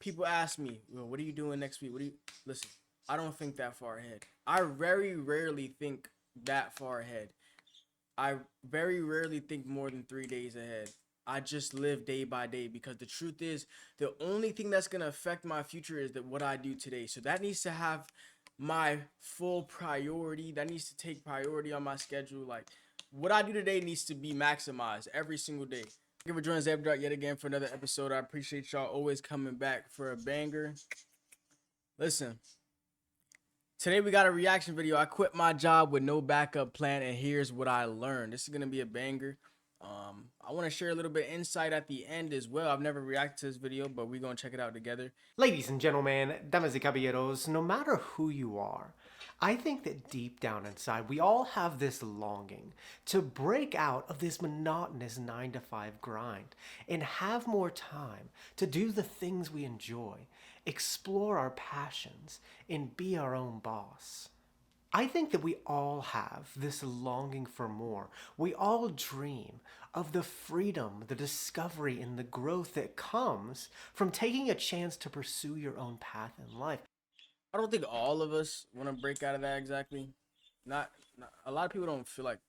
People ask me, well, what are you doing next week? What do you listen? I don't think that far ahead. I very rarely think that far ahead. I very rarely think more than 3 days ahead. I just live day by day because the truth is, the only thing that's gonna affect my future is that what I do today. So that needs to have my full priority. That needs to take priority on my schedule. Like what I do today needs to be maximized every single day. Thank you for joining Zebdart yet again for another episode. I appreciate y'all always coming back for a banger. Listen, today we got a reaction video. I quit my job with no backup plan, and here's what I learned. This is gonna be a banger. I want to share a little bit of insight at the end as well. I've never reacted to this video, but we're gonna check it out together. Ladies and gentlemen, damas y caballeros, no matter who you are, I think that deep down inside we all have this longing to break out of this monotonous 9 to 5 grind and have more time to do the things we enjoy, explore our passions, and be our own boss. I think that we all have this longing for more. We all dream of the freedom, the discovery, and the growth that comes from taking a chance to pursue your own path in life. I don't think all of us want to break out of that exactly. Not a lot of people don't feel like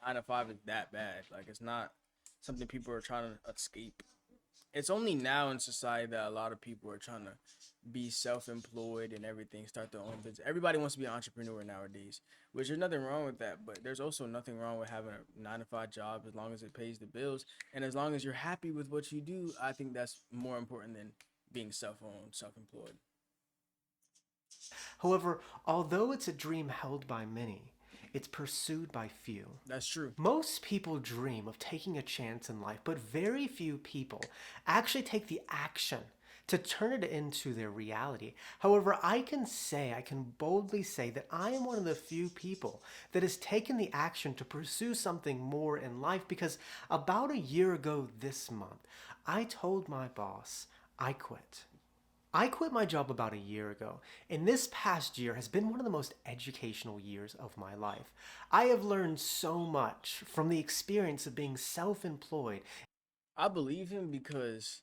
9 to 5 is that bad. Like it's not something people are trying to escape. It's only now in society that a lot of people are trying to be self-employed and everything, start their own business. Everybody wants to be an entrepreneur nowadays, which there's nothing wrong with that, but there's also nothing wrong with having a 9 to 5 job as long as it pays the bills and as long as you're happy with what you do. I think that's more important than being self-owned, self-employed. However, although it's a dream held by many, it's pursued by few. That's true. Most people dream of taking a chance in life, but very few people actually take the action to turn it into their reality. However, I can boldly say that I am one of the few people that has taken the action to pursue something more in life because about a year ago this month, I told my boss I quit. I quit my job about a year ago, and this past year has been one of the most educational years of my life. I have learned so much from the experience of being self-employed. I believe him because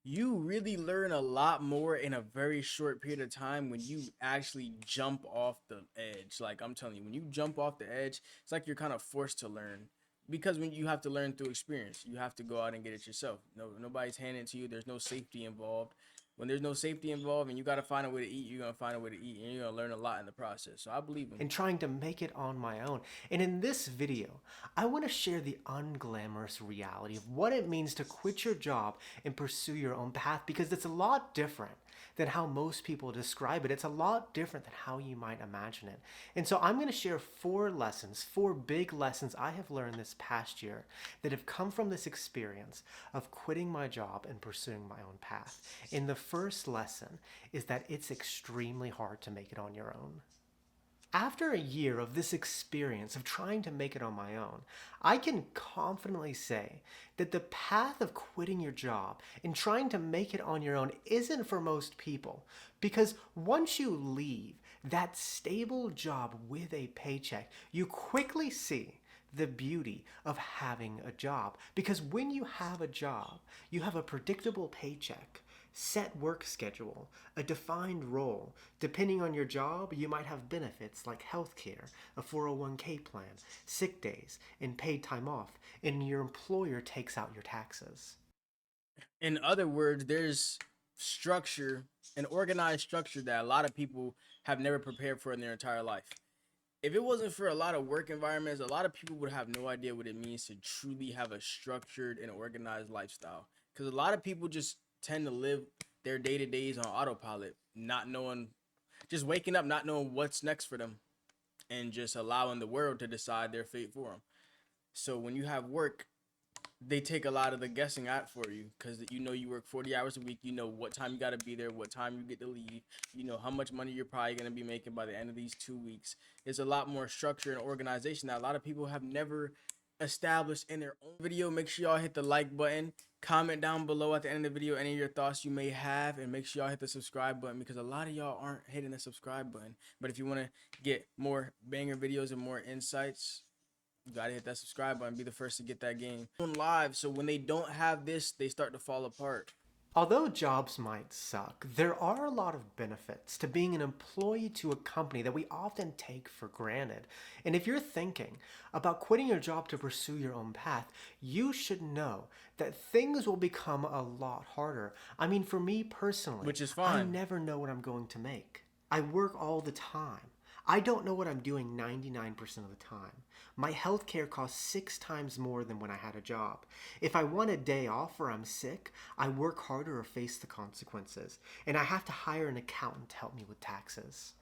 you really learn a lot more in a very short period of time when you actually jump off the edge. Like I'm telling you, when you jump off the edge, it's like you're kind of forced to learn because when you have to learn through experience, you have to go out and get it yourself. Nobody's handing it to you. There's no safety involved. When there's no safety involved and you got to find a way to eat, you're going to find a way to eat and you're going to learn a lot in the process. So I believe him. And trying to make it on my own. And in this video, I want to share the unglamorous reality of what it means to quit your job and pursue your own path because it's a lot different than how most people describe it. It's a lot different than how you might imagine it. And so I'm going to share 4 big lessons I have learned this past year that have come from this experience of quitting my job and pursuing my own path. And the first lesson is that it's extremely hard to make it on your own. After a year of this experience of trying to make it on my own, I can confidently say that the path of quitting your job and trying to make it on your own isn't for most people because once you leave that stable job with a paycheck, you quickly see the beauty of having a job because when you have a job, you have a predictable paycheck, set work schedule, a defined role. Depending on your job, you might have benefits like healthcare, a 401k plan, sick days, and paid time off, and your employer takes out your taxes. In other words, there's structure, an organized structure that a lot of people have never prepared for in their entire life. If it wasn't for a lot of work environments, a lot of people would have no idea what it means to truly have a structured and organized lifestyle. Because a lot of people just tend to live their day-to-days on autopilot, not knowing, just waking up, not knowing what's next for them, and just allowing the world to decide their fate for them. So when you have work, they take a lot of the guessing out for you because you work 40 hours a week. You know what time you got to be there, what time you get to leave. You know how much money you're probably going to be making by the end of these 2 weeks. It's a lot more structure and organization that a lot of people have never established in their own video. Make sure y'all hit the like button, comment down below at the end of the video any of your thoughts you may have, and make sure y'all hit the subscribe button because a lot of y'all aren't hitting the subscribe button. But if you want to get more banger videos and more insights, you gotta hit that subscribe button, be the first to get that game on live. So when they don't have this, they start to fall apart. Although jobs might suck, there are a lot of benefits to being an employee to a company that we often take for granted. And if you're thinking about quitting your job to pursue your own path, you should know that things will become a lot harder. I mean, for me personally, Which is I fine. never know what I'm going to make. I work all the time. I don't know what I'm doing 99% of the time. My healthcare costs 6 times more than when I had a job. If I want a day off or I'm sick, I work harder or face the consequences. And I have to hire an accountant to help me with taxes.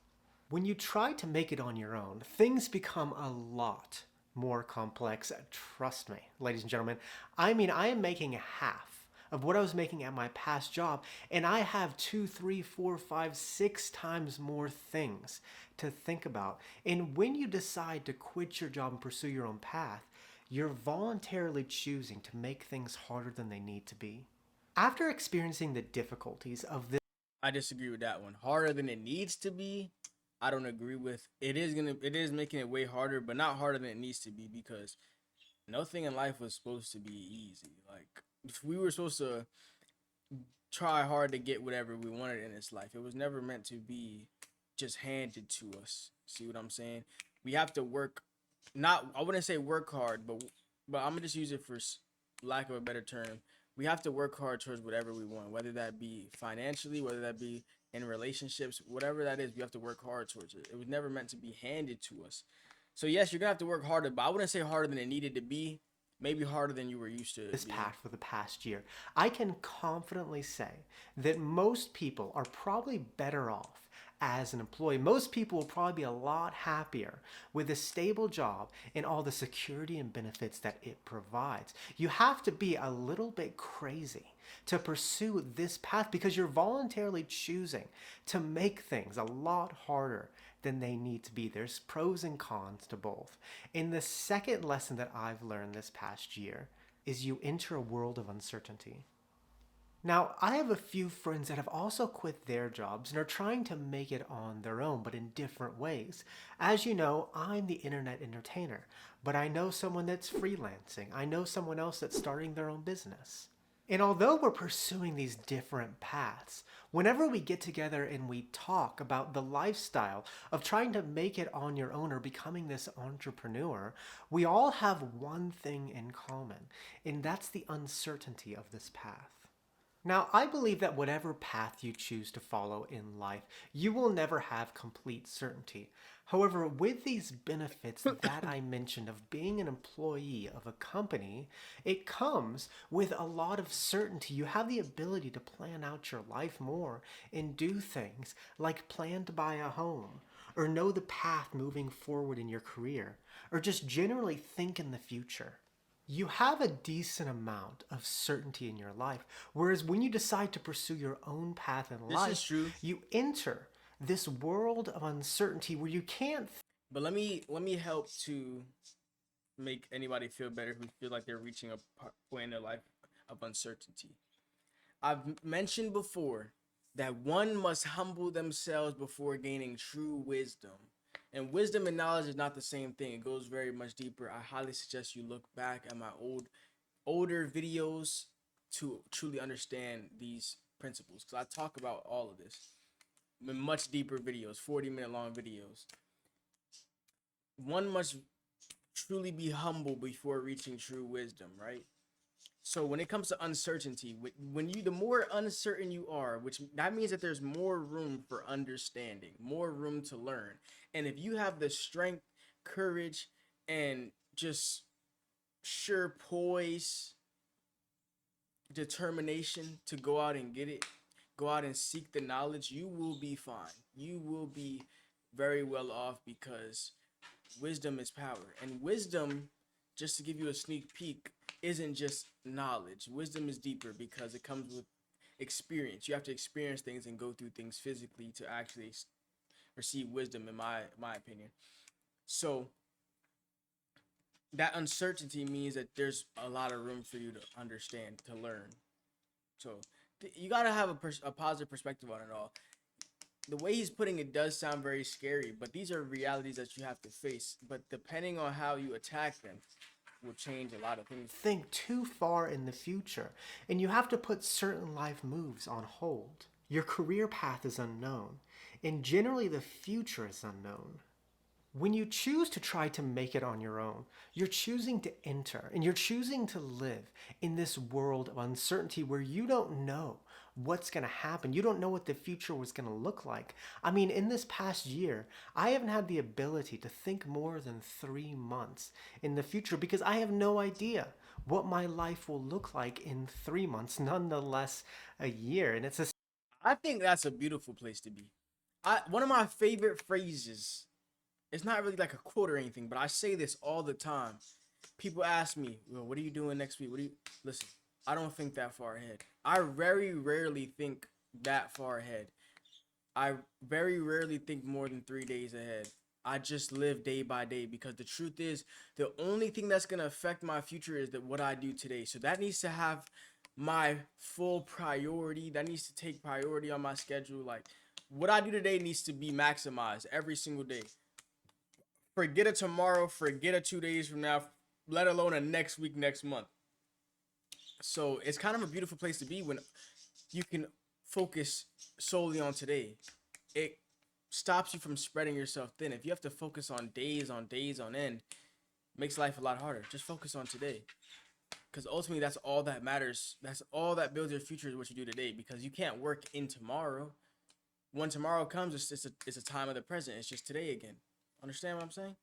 When you try to make it on your own, things become a lot more complex. Trust me, ladies and gentlemen. I mean, I am making half of what I was making at my past job, and I have 2, 3, 4, 5, 6 times more things to think about. And when you decide to quit your job and pursue your own path, you're voluntarily choosing to make things harder than they need to be. After experiencing the difficulties of this, I disagree with that one. Harder than it needs to be, I don't agree with. It is making it way harder, but not harder than it needs to be, because nothing in life was supposed to be easy. Like, if we were supposed to try hard to get whatever we wanted in this life, it was never meant to be just handed to us. See what I'm saying? We have to work, not, I wouldn't say work hard, but I'm gonna just use it for lack of a better term. We have to work hard towards whatever we want, whether that be financially, whether that be in relationships, whatever that is. We have to work hard towards it. It was never meant to be handed to us. So yes, you're gonna have to work harder, but I wouldn't say harder than it needed to be. Maybe harder than you were used to this being. path for the past year, I can confidently say that most people are probably better off as an employee. Most people will probably be a lot happier with a stable job and all the security and benefits that it provides. You have to be a little bit crazy to pursue this path because you're voluntarily choosing to make things a lot harder than they need to be. There's pros and cons to both. And the second lesson that I've learned this past year is you enter a world of uncertainty. Now, I have a few friends that have also quit their jobs and are trying to make it on their own, but in different ways. As you know, I'm the internet entertainer, but I know someone that's freelancing. I know someone else that's starting their own business. And although we're pursuing these different paths, whenever we get together and we talk about the lifestyle of trying to make it on your own or becoming this entrepreneur, we all have one thing in common, and that's the uncertainty of this path. Now, I believe that whatever path you choose to follow in life, you will never have complete certainty. However, with these benefits that I mentioned of being an employee of a company, it comes with a lot of certainty. You have the ability to plan out your life more and do things like plan to buy a home, or know the path moving forward in your career, or just generally think in the future. You have a decent amount of certainty in your life. Whereas when you decide to pursue your own path in This is life, true. you enter this world of uncertainty where you can't. But let me help to make anybody feel better who feel like they're reaching a point in their life of uncertainty. I've mentioned before that one must humble themselves before gaining true wisdom. And wisdom and knowledge is not the same thing. It goes very much deeper. I highly suggest you look back at my older videos to truly understand these principles, because I talk about all of this in much deeper videos, 40-minute long videos. One must truly be humble before reaching true wisdom, right? So when it comes to uncertainty, when you the more uncertain you are, which that means that there's more room for understanding, more room to learn. And if you have the strength, courage, and just sure poise, determination to go out and get it, go out and seek the knowledge, you will be fine. You will be very well off, because wisdom is power. And wisdom, just to give you a sneak peek, isn't just knowledge. Wisdom is deeper because it comes with experience. You have to experience things and go through things physically to actually receive wisdom, in my opinion. So that uncertainty means that there's a lot of room for you to understand, to learn. So you gotta have a positive perspective on it all. The way he's putting it does sound very scary, but these are realities that you have to face. But depending on how you attack them, will change a lot of things. Think too far in the future, and you have to put certain life moves on hold. Your career path is unknown, and generally the future is unknown. When you choose to try to make it on your own, you're choosing to enter and you're choosing to live in this world of uncertainty where you don't know what's going to happen. You don't know what the future was going to look like. I mean, in this past year, I haven't had the ability to think more than 3 months in the future because I have no idea what my life will look like in 3 months, nonetheless a year. And it's a I think that's a beautiful place to be. One of my favorite phrases, it's not really like a quote or anything, but I say this all the time. People ask me, well, what are you doing next week? What do you listen? I don't think that far ahead. I very rarely think that far ahead. I very rarely think more than 3 days ahead. I just live day by day because the truth is, the only thing that's gonna affect my future is that what I do today. So that needs to have my full priority. That needs to take priority on my schedule. Like what I do today needs to be maximized every single day. Forget a tomorrow, forget a 2 days from now, let alone a next week, next month. So it's kind of a beautiful place to be when you can focus solely on today. It stops you from spreading yourself thin. If you have to focus on days on end, it makes life a lot harder. Just focus on today. Because ultimately that's all that matters. That's all that builds your future is what you do today. Because you can't work in tomorrow. When tomorrow comes, it's a time of the present. It's just today again. Understand what I'm saying?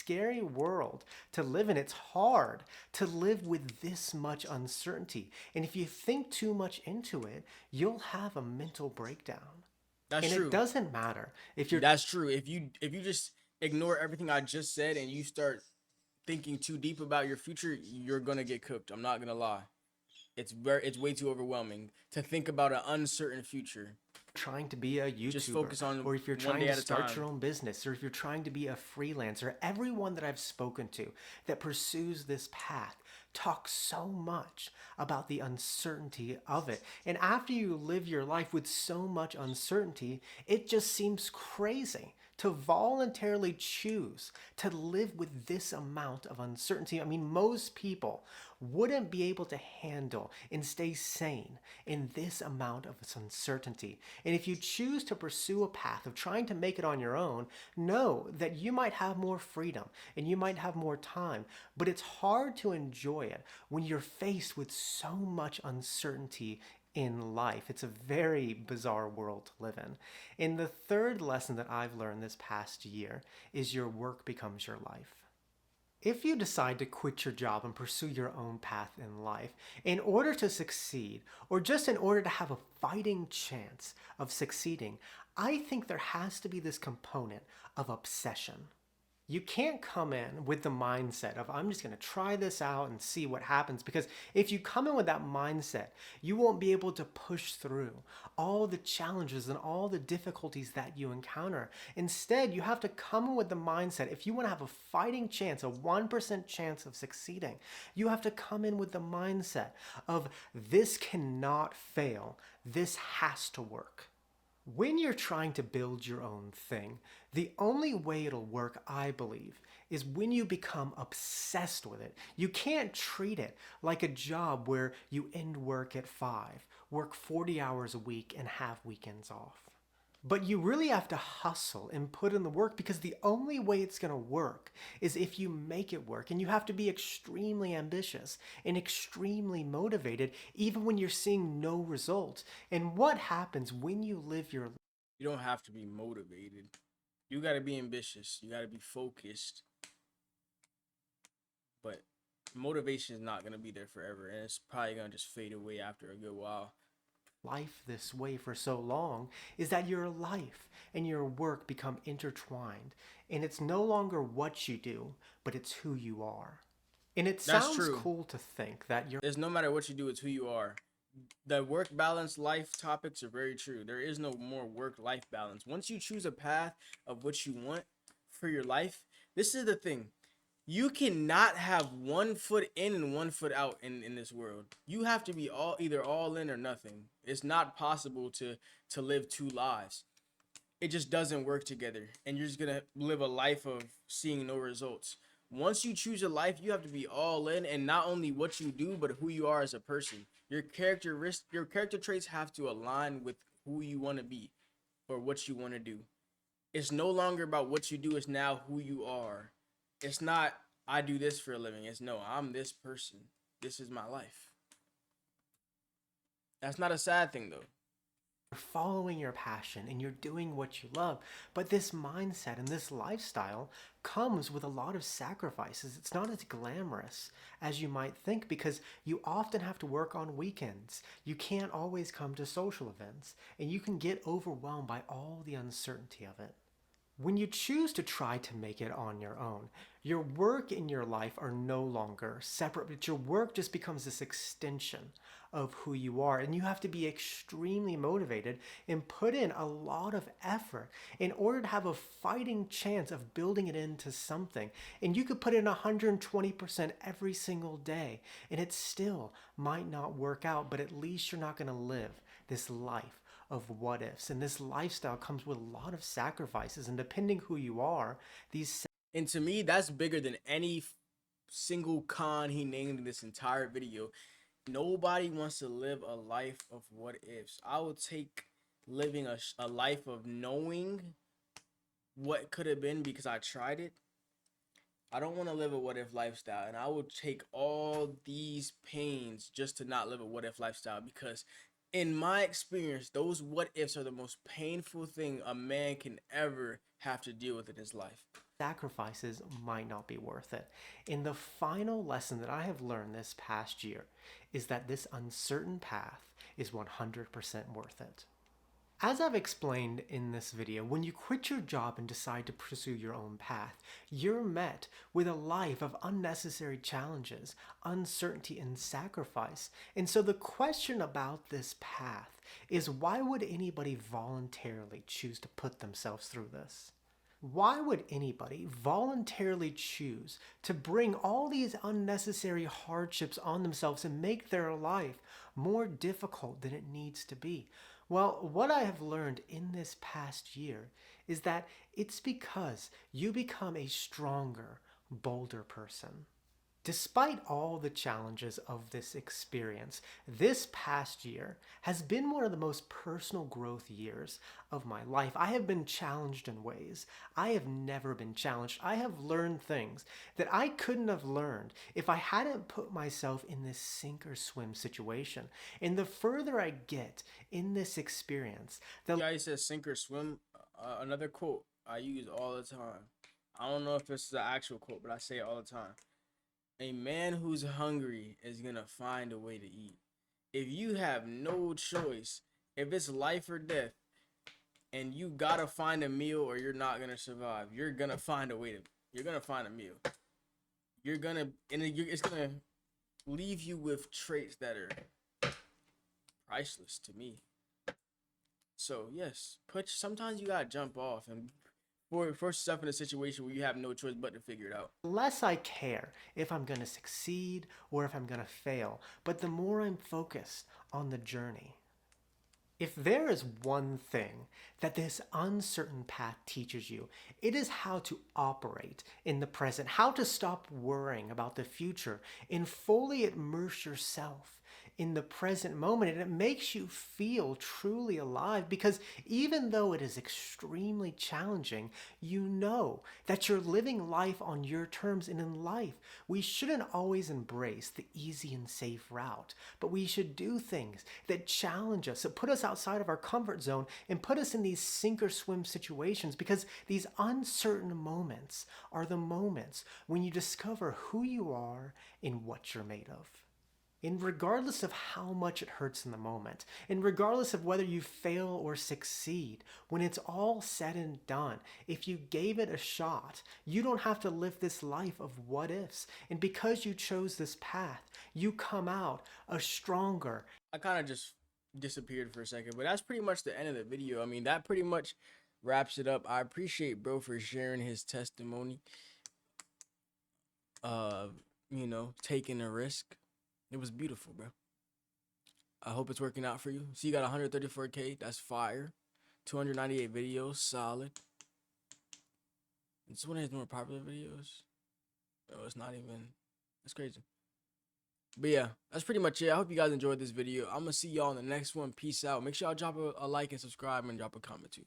scary world to live in. It's hard to live with this much uncertainty. And if you think too much into it, you'll have a mental breakdown. That's And true. it doesn't matter if you're That's true. If you just ignore everything I just said and you start thinking too deep about your future, you're gonna get cooked. I'm not gonna lie. It's way too overwhelming to think about an uncertain future. trying to be a Just YouTuber, focus on or if you're one trying day to at a start time. your own business, or if you're trying to be a freelancer, everyone that I've spoken to that pursues this path talks so much about the uncertainty of it. And after you live your life with so much uncertainty, it just seems crazy to voluntarily choose to live with this amount of uncertainty. I mean, most people wouldn't be able to handle and stay sane in this amount of uncertainty. And if you choose to pursue a path of trying to make it on your own, know that you might have more freedom and you might have more time, but it's hard to enjoy it when you're faced with so much uncertainty in life. It's a very bizarre world to live in. And the third lesson that I've learned this past year is your work becomes your life. If you decide to quit your job and pursue your own path in life in order to succeed, or just in order to have a fighting chance of succeeding, I think there has to be this component of obsession. You can't come in with the mindset of, I'm just going to try this out and see what happens. Because if you come in with that mindset, you won't be able to push through all the challenges and all the difficulties that you encounter. Instead, you have to come in with the mindset, if you want to have a fighting chance, a 1% chance of succeeding, you have to come in with the mindset of, this cannot fail. This has to work. When you're trying to build your own thing, the only way it'll work, I believe, is when you become obsessed with it. You can't treat it like a job where you end work at 5, work 40 hours a week, and have weekends off. But you really have to hustle and put in the work, because the only way it's going to work is if you make it work. And you have to be extremely ambitious and extremely motivated, even when you're seeing no results. And what happens when you live your life? You don't have to be motivated. You got to be ambitious. You got to be focused. But motivation is not going to be there forever. And it's probably going to just fade away after a good while. Life this way for so long is that your life and your work become intertwined, and it's no longer what you do, but it's who you are. And it That's sounds true. cool to think that you're There's no matter what you do, it's who you are. The work balance life topics are very true. There is no more work life balance. Once you choose a path of what you want for your life, this is the thing. You cannot have 1 foot in and 1 foot out in this world. You have to be either all in or nothing. It's not possible to live two lives. It just doesn't work together, and you're just gonna live a life of seeing no results. Once you choose a life, you have to be all in, and not only what you do, but who you are as a person. Your character traits have to align with who you want to be or what you want to do. It's no longer about what you do, it's now who you are. It's not I do this for a living. It's no, I'm this person. This is my life. That's not a sad thing though. You're following your passion and you're doing what you love. But this mindset and this lifestyle comes with a lot of sacrifices. It's not as glamorous as you might think because you often have to work on weekends. You can't always come to social events, and you can get overwhelmed by all the uncertainty of it. When you choose to try to make it on your own, your work and your life are no longer separate, but your work just becomes this extension of who you are. And you have to be extremely motivated and put in a lot of effort in order to have a fighting chance of building it into something. And you could put in 120% every single day, and it still might not work out, but at least you're not going to live this life of what ifs. And this lifestyle comes with a lot of sacrifices, and depending who you are, these And to me, that's bigger than any single con he named in this entire video. Nobody wants to live a life of what ifs. I would take living a life of knowing what could have been because I tried it. I don't want to live a what if lifestyle, and I will take all these pains just to not live a what if lifestyle, because in my experience, those what ifs are the most painful thing a man can ever have to deal with in his life. sacrifices might not be worth it. And the final lesson that I have learned this past year is that this uncertain path is 100% worth it. As I've explained in this video, when you quit your job and decide to pursue your own path, you're met with a life of unnecessary challenges, uncertainty, and sacrifice. And so the question about this path is, why would anybody voluntarily choose to put themselves through this? Why would anybody voluntarily choose to bring all these unnecessary hardships on themselves and make their life more difficult than it needs to be? Well, what I have learned in this past year is that it's because you become a stronger, bolder person. Despite all the challenges of this experience, this past year has been one of the most personal growth years of my life. I have been challenged in ways I have never been challenged. I have learned things that I couldn't have learned if I hadn't put myself in this sink or swim situation. And the further I get in this experience, the Yeah, he says sink or swim. Another quote I use all the time. I don't know if this is an actual quote, but I say it all the time. A man who's hungry is gonna find a way to eat. If you have no choice, if it's life or death, and you gotta find a meal or you're not gonna survive, you're gonna find a way to. You're gonna find a meal. You're gonna, and it's gonna leave you with traits that are priceless to me. So yes, sometimes you gotta jump off and force yourself in a situation where you have no choice but to figure it out. less I care if I'm going to succeed or if I'm going to fail, but the more I'm focused on the journey. If there is one thing that this uncertain path teaches you, it is how to operate in the present, how to stop worrying about the future and fully immerse yourself in the present moment. And it makes you feel truly alive because even though it is extremely challenging, you know that you're living life on your terms. And in life, we shouldn't always embrace the easy and safe route, but we should do things that challenge us, that put us outside of our comfort zone and put us in these sink or swim situations, because these uncertain moments are the moments when you discover who you are and what you're made of. And regardless of how much it hurts in the moment, and regardless of whether you fail or succeed, when it's all said and done, if you gave it a shot, you don't have to live this life of what ifs. And because you chose this path, you come out a stronger. I kind of just disappeared for a second, but that's pretty much the end of the video. I mean, that pretty much wraps it up. I appreciate bro for sharing his testimony. Taking a risk. It was beautiful, bro. I hope it's working out for you. So you got 134K. That's fire. 298 videos. Solid. It's one of his more popular videos. Oh, it's not even. It's crazy. But yeah, that's pretty much it. I hope you guys enjoyed this video. I'm gonna see y'all in the next one. Peace out. Make sure y'all drop a like and subscribe and drop a comment too.